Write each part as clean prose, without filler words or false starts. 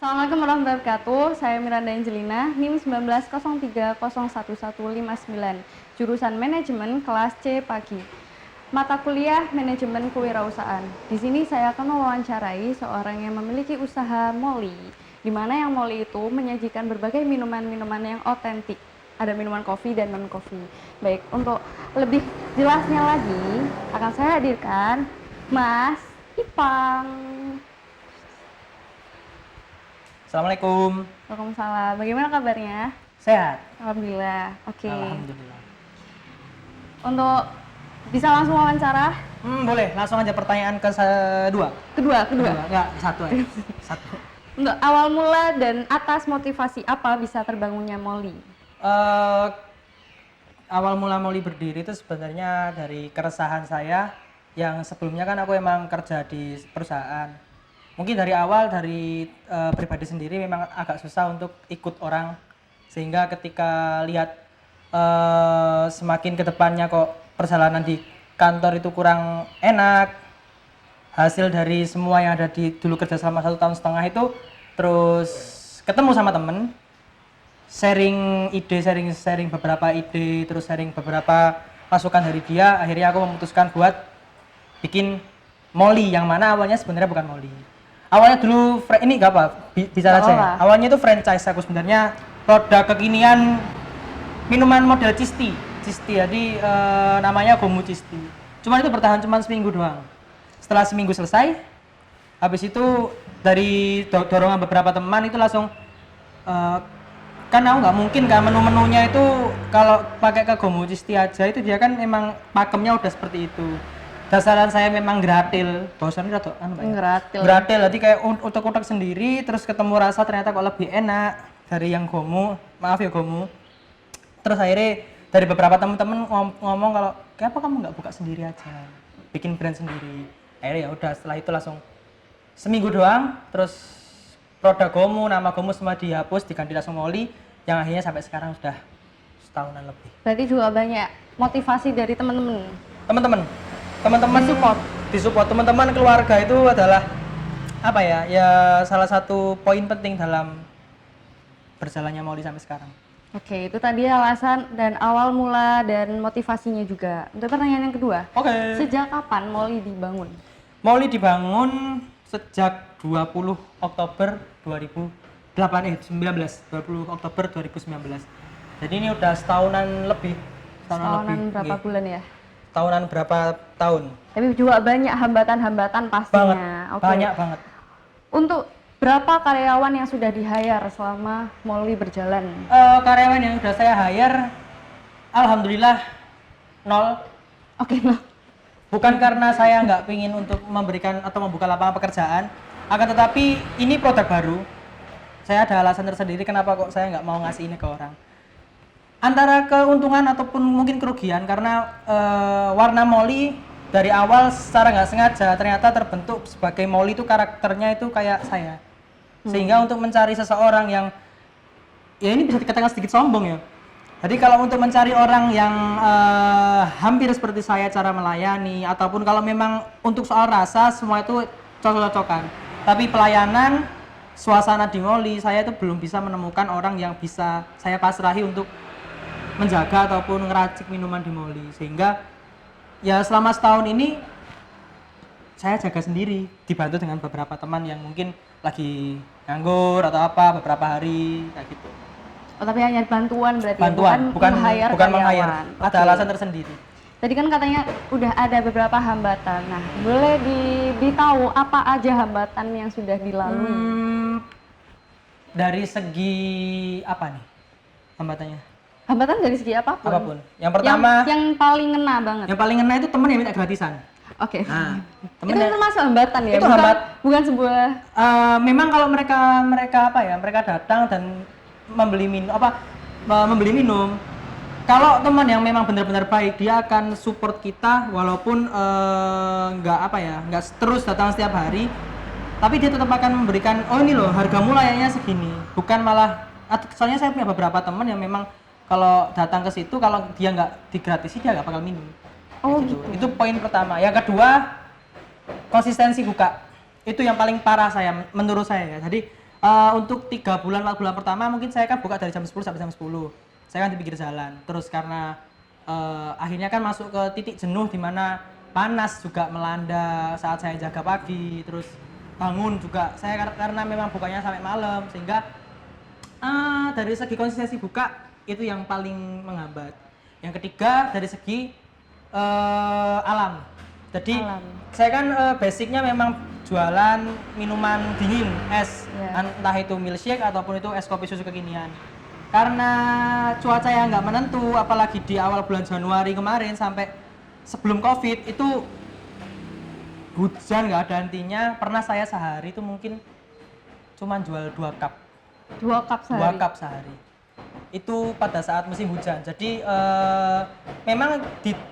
Assalamualaikum warahmatullahi wabarakatuh. Saya Miranda Angelina, NIM 1903011159, jurusan Manajemen kelas C pagi. Mata kuliah Manajemen Kewirausahaan. Di sini saya akan mewawancarai seorang yang memiliki usaha Molly, di mana yang Molly itu menyajikan berbagai minuman-minuman yang otentik. Ada minuman kopi dan non-kopi. Baik, untuk lebih jelasnya lagi, akan saya hadirkan Mas Ipang. Assalamualaikum. Waalaikumsalam. Bagaimana kabarnya? Sehat? Alhamdulillah. Oke. Alhamdulillah. Untuk bisa langsung wawancara? Boleh. Langsung aja pertanyaan kedua. Kedua. Enggak, satu aja. Satu. Untuk awal mula dan atas motivasi apa bisa terbangunnya Molly? Awal mula Molly berdiri itu sebenarnya dari keresahan saya yang sebelumnya kan aku emang kerja di perusahaan. Mungkin dari awal dari pribadi sendiri memang agak susah untuk ikut orang, sehingga ketika lihat semakin ke depannya kok perjalanan di kantor itu kurang enak, hasil dari semua yang ada di dulu kerja selama 1,5 tahun itu, terus ketemu sama temen, sharing ide, sharing beberapa ide, terus sharing beberapa masukan dari dia, akhirnya aku memutuskan buat bikin Molly, yang mana awalnya sebenarnya bukan Molly. Awalnya dulu, ini gak apa, bicara aja ya. Awalnya itu franchise aku sebenarnya, produk kekinian minuman model Cisti, jadi namanya Gomu Cisti. Cuman itu bertahan cuma seminggu doang. Setelah seminggu selesai, habis itu dari dorongan beberapa teman itu langsung, kan aku nggak mungkin kan menu-menunya itu kalau pakai ke Gomu Cisti aja itu dia kan emang pakemnya udah seperti itu. Dasaran saya memang gratil, bosannya rada gratil, jadi kayak utek-utek sendiri, terus ketemu rasa ternyata kok lebih enak dari yang Gomu, maaf ya Gomu. Terus akhirnya dari beberapa teman-teman ngomong kalau kenapa kamu nggak buka sendiri aja, bikin brand sendiri. Akhirnya ya udah, setelah itu langsung seminggu doang, terus produk Gomu, nama Gomu semua dihapus, diganti langsung Molly, yang akhirnya sampai sekarang sudah setahunan lebih. Berarti juga banyak motivasi dari teman-teman disupport teman-teman, keluarga itu adalah apa ya salah satu poin penting dalam berjalannya Molly sampai sekarang. Oke, itu tadi alasan dan awal mula dan motivasinya juga. Untuk pertanyaan yang kedua, sejak kapan Molly dibangun? Molly dibangun sejak 20 Oktober 2019. Jadi ini udah setahunan lebih. Berapa bulan ya? Tahunan berapa tahun. Tapi juga banyak hambatan-hambatan pastinya. Banyak banget. Untuk berapa karyawan yang sudah di-hire selama Molly berjalan? Karyawan yang sudah saya hire, alhamdulillah 0. Oke, 0. Bukan karena saya nggak pingin untuk memberikan atau membuka lapangan pekerjaan, akan tetapi ini produk baru. Saya ada alasan tersendiri kenapa kok saya nggak mau ngasih ini ke orang. Antara keuntungan ataupun mungkin kerugian, karena warna Molly dari awal secara nggak sengaja ternyata terbentuk sebagai Molly itu karakternya itu kayak saya. Sehingga untuk mencari seseorang yang, ya ini bisa dikatakan sedikit sombong ya. Jadi kalau untuk mencari orang yang hampir seperti saya cara melayani, ataupun kalau memang untuk soal rasa semua itu cocok-cocokan. Tapi pelayanan, suasana di Molly, saya itu belum bisa menemukan orang yang bisa saya pasrahi untuk menjaga ataupun ngeracik minuman di Molly, sehingga ya selama setahun ini saya jaga sendiri, dibantu dengan beberapa teman yang mungkin lagi nganggur atau apa beberapa hari kayak gitu. Oh, tapi hanya bantuan berarti bukan meng-hire. Ada alasan tersendiri. Tadi kan katanya udah ada beberapa hambatan. Nah, boleh diberitahu apa aja hambatan yang sudah dilalui? Dari segi apa nih hambatannya? Hambatan dari segi apapun. Yang pertama, yang paling ngena banget. Yang paling ngena itu temen yang minta gratisan. Oke. Nah, itu termasuk hambatan ya? Itu bukan sebuah. Memang kalau mereka datang dan membeli minum. Kalau teman yang memang benar-benar baik, dia akan support kita walaupun nggak terus datang setiap hari. Tapi dia tetap akan memberikan, oh ini loh hargamu layaknya segini. Bukan malah, soalnya saya punya beberapa teman yang memang kalau datang ke situ, kalau dia nggak digratisi dia nggak bakal minum. Oh gitu. Itu poin pertama. Yang kedua, konsistensi buka. Itu yang paling parah menurut saya ya. Jadi Untuk 3 bulan 4 bulan pertama mungkin saya kan buka dari jam 10 sampai jam 10. Saya kan di pinggir jalan. Terus karena akhirnya kan masuk ke titik jenuh di mana panas juga melanda saat saya jaga pagi. Terus bangun juga saya karena memang bukanya sampai malam sehingga dari segi konsistensi buka itu yang paling menghambat. Yang ketiga dari segi alam. Jadi Alam. saya kan basicnya memang jualan minuman dingin, es, Yeah. entah itu milkshake ataupun itu es kopi susu kekinian. Karena cuaca yang nggak menentu, apalagi di awal bulan Januari kemarin sampai sebelum COVID itu hujan nggak ada hentinya. Pernah saya sehari itu mungkin cuman jual 2 cup, 2 cup sehari. 2 cup sehari. Itu pada saat musim hujan. Jadi memang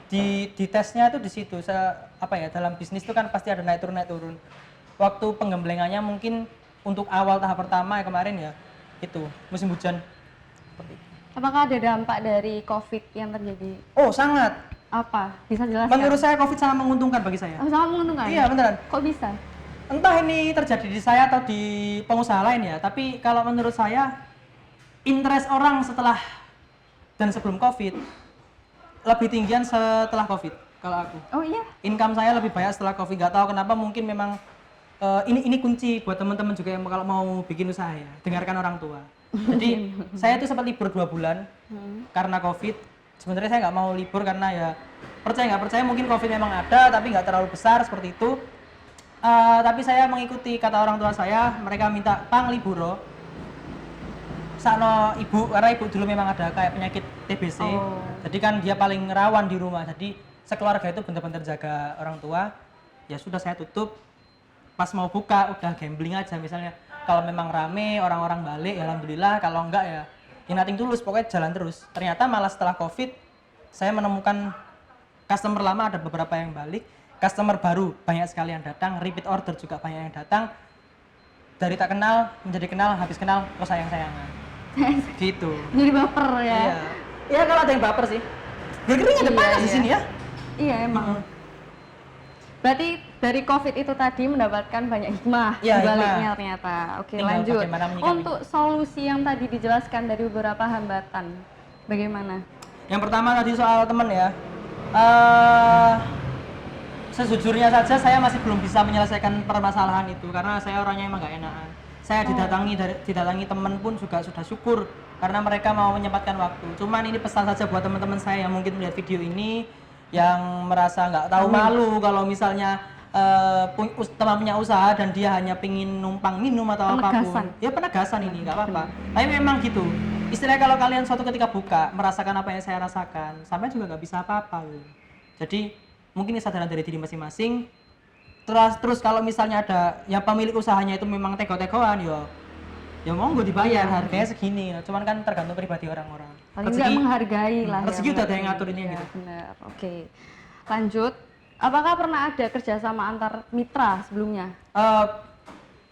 di tesnya itu di situ. Apa ya, dalam bisnis itu kan pasti ada naik turun. Waktu penggemblengannya mungkin untuk awal tahap pertama ya kemarin ya itu musim hujan. Seperti itu. Apakah ada dampak dari COVID yang terjadi? Oh sangat. Apa? Bisa jelaskan? Menurut saya COVID sangat menguntungkan bagi saya. Oh, sangat menguntungkan? Iya beneran. Kok bisa? Entah ini terjadi di saya atau di pengusaha lain ya. Tapi kalau menurut saya interest orang setelah dan sebelum COVID lebih tinggian setelah COVID kalau aku. Oh iya? Income saya lebih banyak setelah COVID. Nggak tahu kenapa, mungkin memang ini kunci buat teman-teman juga yang kalau mau bikin usaha ya. Dengarkan orang tua. Jadi saya tuh sempat libur 2 bulan karena COVID. Sebenarnya saya nggak mau libur karena ya percaya nggak percaya mungkin COVID memang ada tapi nggak terlalu besar seperti itu. Tapi saya mengikuti kata orang tua saya, mereka minta pang liburo sakno ibu, karena ibu dulu memang ada kayak penyakit TBC. Oh. Jadi kan dia paling rawan di rumah. Jadi sekeluarga itu benar-benar jaga orang tua. Ya sudah saya tutup. Pas mau buka udah gambling aja, misalnya kalau memang rame orang-orang balik ya alhamdulillah, kalau enggak ya nothing tulus, pokoknya jalan terus. Ternyata malah setelah COVID saya menemukan customer lama ada beberapa yang balik, customer baru banyak sekali yang datang, repeat order juga banyak yang datang. Dari tak kenal menjadi kenal, habis kenal kok sayang-sayangan. Gitu. Jadi baper ya? Iya. Ya kalau ada yang baper sih. Gering ada panas di sini ya. Iya emang. Berarti dari COVID itu tadi mendapatkan banyak hikmah Iya, di baliknya hikmah. ternyata. Oke, Tinggal lanjut. bagaimana menyikapi. Untuk solusi yang tadi dijelaskan dari beberapa hambatan, bagaimana? Yang pertama tadi soal temen ya. Sejujurnya saja saya masih belum bisa menyelesaikan permasalahan itu karena saya orangnya emang gak enakan. Saya didatangi temen pun juga sudah syukur karena mereka mau menyempatkan waktu. Cuman ini pesan saja buat teman-teman saya yang mungkin melihat video ini yang merasa nggak tahu malu kalau misalnya teman punya usaha dan dia hanya pingin numpang minum atau Penegasan. apapun. Ya penegasan ini nggak apa-apa. Tapi memang gitu. Istilahnya kalau kalian suatu ketika buka merasakan apa yang saya rasakan, sampai juga nggak bisa apa-apa. Gitu. Jadi mungkin kesadaran dari diri masing-masing. Terus kalau misalnya ada yang pemilik usahanya itu memang tego-tegoan ya monggo dibayar, harganya segini. Cuman kan tergantung pribadi orang-orang. Paling nggak menghargai lah. Rezeki ya, udah ada yang ngatur ini ya, gitu. Benar. Oke. Lanjut. Apakah pernah ada kerjasama antar mitra sebelumnya?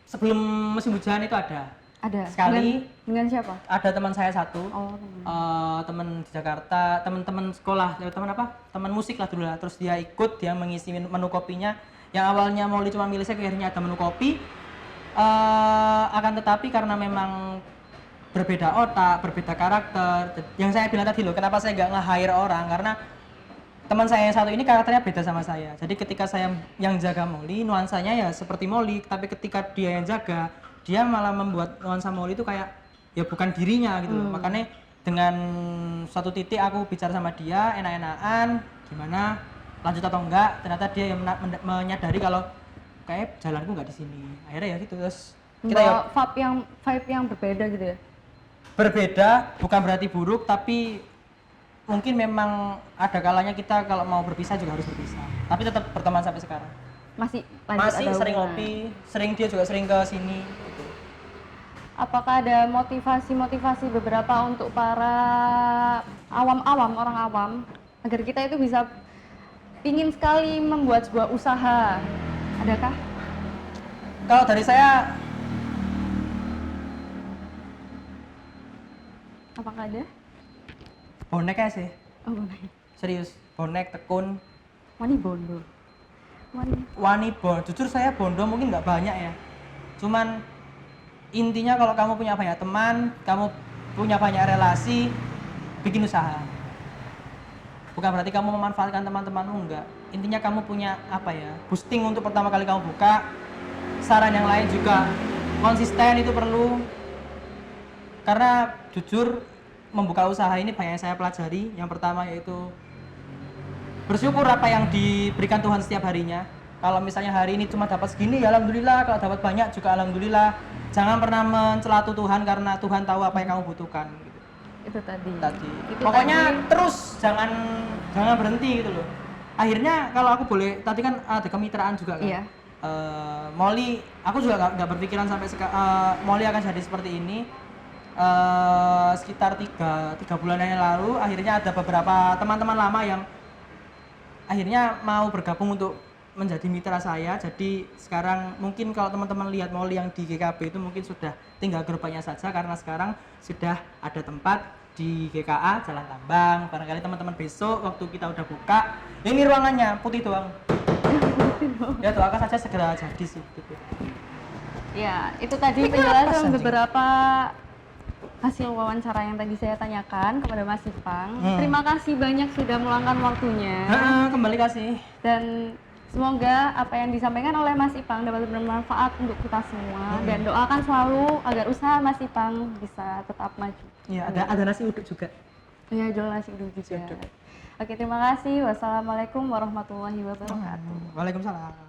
Sebelum musim hujan itu ada. Ada. Sekali. Dengan siapa? Ada teman saya satu. Oh, Teman di Jakarta, teman-teman sekolah, teman apa? Teman musik lah dulu lah. Terus dia ikut, dia mengisi menu kopinya. Yang awalnya mau cuma milih saya, akhirnya ada menu kopi. Akan tetapi karena memang berbeda otak, berbeda karakter. Yang saya bilang tadi loh, kenapa saya nggak nge-hire orang? Karena teman saya yang satu ini karakternya beda sama saya. Jadi ketika saya yang jaga Molly, nuansanya ya seperti Molly. Tapi ketika dia yang jaga, dia malah membuat nuansa Molly itu kayak ya bukan dirinya gitu loh. Makanya dengan suatu titik aku bicara sama dia, enak-enakan, gimana lanjut atau enggak? Ternyata dia yang menyadari kalau kayak jalanku nggak di sini. Akhirnya ya gitu, terus kita ya vibe yang berbeda gitu ya. Berbeda bukan berarti buruk, tapi mungkin memang ada kalanya kita kalau mau berpisah juga harus berpisah. Tapi tetap berteman sampai sekarang. Masih lanjut Masih ada sering hubungan. ngopi, sering dia juga sering ke sini gitu. Apakah ada motivasi beberapa untuk para awam-awam, orang awam, agar kita itu bisa ingin sekali membuat sebuah usaha? Adakah? Kalau dari saya, Apakah ada? bonek aja sih, Oh, boleh. serius. Bonek, tekun, Wani bondo. wani jujur saya bondo mungkin nggak banyak ya. Cuman intinya kalau kamu punya banyak teman, kamu punya banyak relasi, bikin usaha. Bukan berarti kamu memanfaatkan teman-temanmu, enggak. Intinya kamu punya apa ya, boosting untuk pertama kali kamu buka. Saran yang lain juga, konsisten itu perlu. Karena jujur membuka usaha ini banyak yang saya pelajari. Yang pertama yaitu bersyukur apa yang diberikan Tuhan setiap harinya. Kalau misalnya hari ini cuma dapat segini, ya alhamdulillah. Kalau dapat banyak juga alhamdulillah. Jangan pernah mencela Tuhan karena Tuhan tahu apa yang kamu butuhkan. Itu tadi. Itu Pokoknya tadi. terus jangan berhenti gitu loh. Akhirnya kalau aku boleh, tadi kan ada kemitraan juga kan. Iya. Molly, aku juga nggak berpikiran sampai Molly akan jadi seperti ini. Sekitar tiga bulan yang lalu, akhirnya ada beberapa teman-teman lama yang akhirnya mau bergabung untuk menjadi mitra saya. Jadi sekarang mungkin kalau teman-teman lihat Molly yang di GKB itu mungkin sudah tinggal gerobaknya saja, karena sekarang sudah ada tempat di GKA Jalan Tambang. Barangkali teman-teman besok waktu kita udah buka, ini ruangannya putih doang. Ya doakan saja segera jadi sih gitu. Ya, itu tadi penjelasan beberapa hasil wawancara yang tadi saya tanyakan kepada Mas Ipang. Terima kasih banyak sudah meluangkan waktunya. Kembali kasih. Dan semoga apa yang disampaikan oleh Mas Ipang dapat bermanfaat untuk kita semua. Dan doakan selalu agar usaha Mas Ipang bisa tetap maju. Iya, ada nasi uduk juga. Ya, jual nasi uduk juga. Oke, terima kasih. Wassalamualaikum warahmatullahi wabarakatuh. Waalaikumsalam.